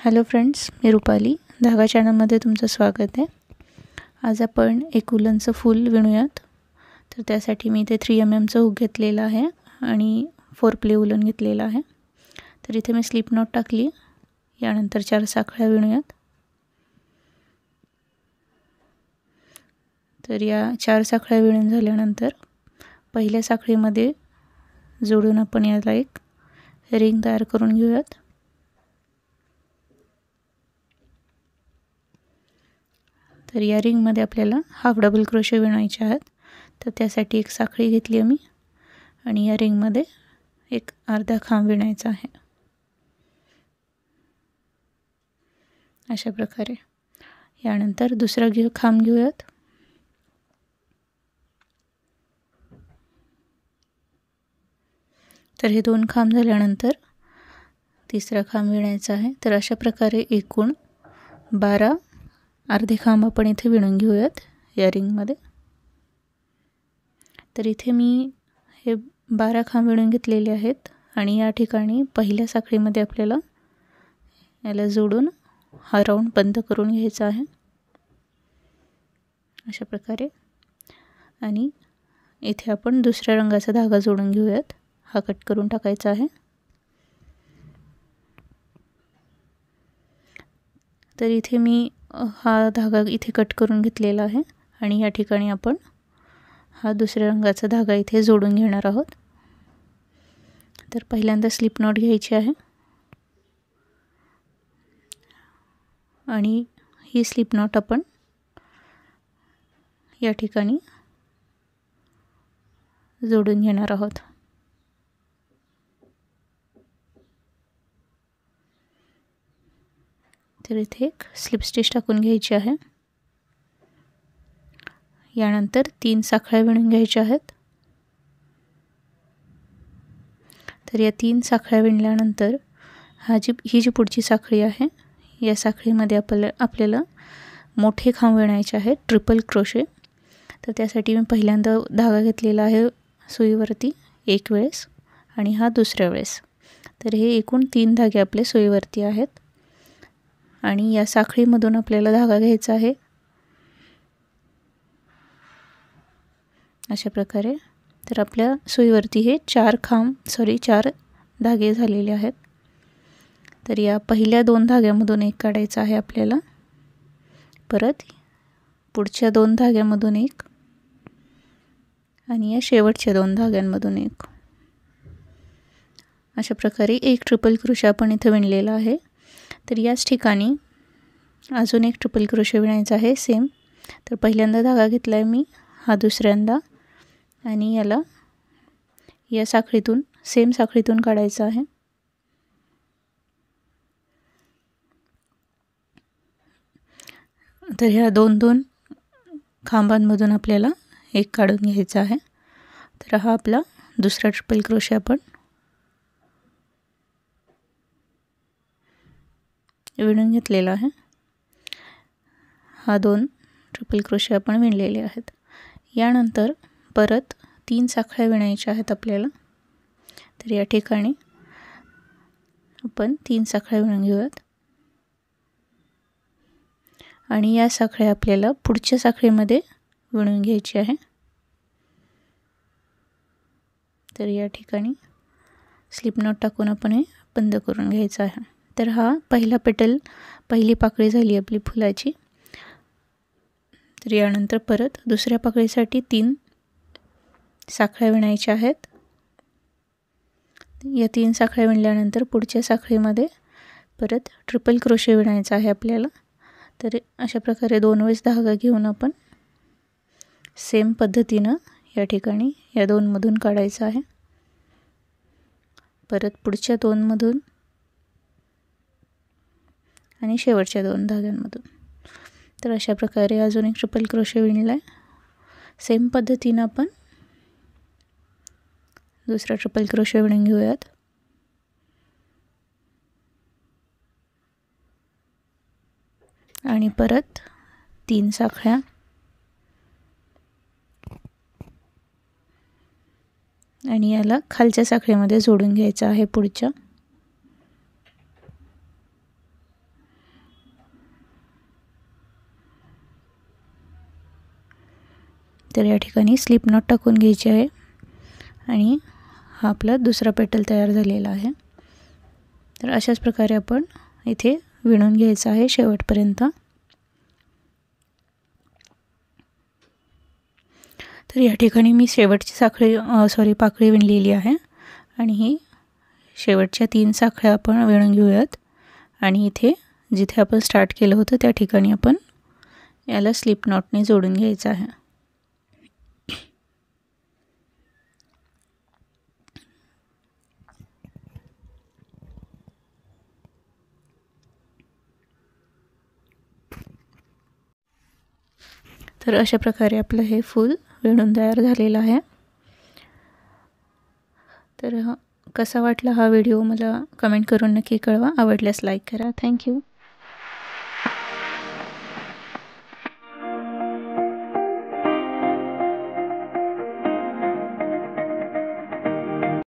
Hello friends, मी रुपाली धागा चॅनलमध्ये तुमचं स्वागत आहे। आज आपण एक उलनचं फूल विणूयात। तर त्यासाठी मी इथे 3 mm हुक घेतलेला आहे आणि 4 प्ले उलन घेतलेला आहे। तर इथे मी स्लिप नॉट टाकली। यानंतर 4 साखळ्या विणूयात। तर या 4 साखळ्या विणून झाल्यानंतर पहिल्या साखळीमध्ये जोडून आपण याला एक रिंग तयार करून घेऊयात। तर या रिंग मध्ये आपल्याला हाफ डबल क्रोशे विणायचे आहेत। तर त्यासाठी एक साखळी घेतली आहे मी आणि या रिंग मध्ये एक अर्धा खांब विणायचा आहे। अशा प्रकारे यानंतर दुसरा खांब घेऊयात। तर हे 2 खांब झाल्यानंतर तिसरा खांब विणायचा आहे। तर अशा प्रकारे एकूण 12 अर्धे खांब आपण इथे विणून घेऊयात या रिंग मध्ये। तर इथे मी हे 12 खांब विणून घेतलेले आहेत आणि या ठिकाणी पहिल्या साखळीमध्ये आपल्याला याला जोडून हा राऊंड बंद करून घ्यायचा आहे अशा प्रकारे। आणि इथे आपण दुसऱ्या रंगाचा धागा जोडून घेऊयात। हा कट करून टाकायचा आहे। तर इथे मी हा धागा इथे कट करून घेतलेला आहे आणि या ठिकाणी आपण हा दुसऱ्या रंगाचा धागा इथे जोडून घेणार आहोत। तर पहिल्यांदा स्लिप नॉट घ्यायची आहे आणि ही स्लिप नॉट आपण या ठिकाणी जोडून घेणार आहोत। तर इथे एक स्लिप स्टिच टाकून घ्यायची आहे। यानंतर 3 साखळ्या विणून घ्यायच्या आहेत। तर या 3 साखळ्या विणल्यानंतर ही जी पुढची साखळी आहे या साखळीमध्ये आपल्याला मोठे खांब विणायचे आहेत ट्रिपल क्रोशे। तर त्यासाठी मी पहिल्यांदा धागा घेतलेला आहे सुईवरती एक वेळेस आणि हा दुसऱ्या वेळेस। तर हे एकूण 3 धागे आपले सुईवरती आहेत आणि या साखळीमधून आपल्याला धागा घ्यायचा आहे अशा प्रकारे। तर आपल्या सुईवरती हे 4 धागे झालेले आहेत। तर या पहिल्या 2 धाग्यामधून एक काढायचा आहे आपल्याला, परत पुढच्या 2 धाग्यामधून एक आणि या शेवटच्या 2 धाग्यांमधून एक। अशा प्रकारे एक ट्रिपल क्रोशे आपण इथे विणलेला आहे। तर याच ठिकाणी अजून एक ट्रिपल क्रोशे विणायचा आहे सेम। तर पहिल्यांदा धागा घेतलाय मी, हा दुसऱ्यांदा आणि याला या साखळीतून सेम साखळीतून काढायचा आहे। तर ह्या 2 खांबांमधून आपल्याला एक काढून घ्यायचा आहे। तर हा आपला दुसरा ट्रिपल क्रोशे आपण विणून घेतलेला आहे। हा 2 ट्रिपल क्रोशे आपण विणलेले आहेत। यानंतर परत 3 साखळ्या विणायच्या आहेत आपल्याला। तर या ठिकाणी आपण 3 साखळ्या विणून घेऊयात आणि या साखळ्या आपल्याला पुढच्या साखळीमध्ये विणून घ्यायची आहे। तर या ठिकाणी स्लिप नॉट टाकून आपण हे बंद करून घ्यायचं आहे। तर हा पहिली पाकळी झाली आपली फुलाची। तर यानंतर परत दुसऱ्या पाकळीसाठी 3 साखळ्या विणायच्या आहेत। या 3 साखळ्या विणल्यानंतर पुढच्या साखळीमध्ये परत ट्रिपल क्रोशे विणायचा आहे आपल्याला। तर अशा प्रकारे 2 वेळेस धागा घेऊन आपण सेम पद्धतीने या ठिकाणी या 2 मधून काढायचा आहे, परत पुढच्या 2 मधून आणि शेवटच्या 2 धाग्यांमधून। तर अशा प्रकारे अजून एक ट्रिपल क्रोशे विणलाय। सेम पद्धतीने आपण दुसरा ट्रिपल क्रोशे विणून घेऊयात आणि परत 3 साखळ्या आणि याला खालच्या साखळीमध्ये जोडून घ्यायचं आहे पुढच्या। तर या ठिकाणी स्लिप नॉट टाकून घ्यायची आहे आणि हा आपला दुसरा पेटल तयार झालेला आहे. तर अशाच प्रकारे आपण इथे विणून घ्यायचं आहे शेवटपर्यंत. तर या ठिकाणी मी शेवटची पाकळी विणलेली आहे आणि ही शेवटच्या 3 साखळ्या आपण विणून घेऊयात आणि इथे जिथे आपण स्टार्ट केलं होतं त्या ठिकाणी आपण याला स्लिप नॉटने जोडून घ्यायचं आहे. तर अशा प्रकारे आपलं हे फूल विणून तयार झालेलं आहे. तर कसा वाटला हा व्हिडिओ मला कमेंट करून नक्की कळवा. आवडल्यास लाईक करा. थँक्यू.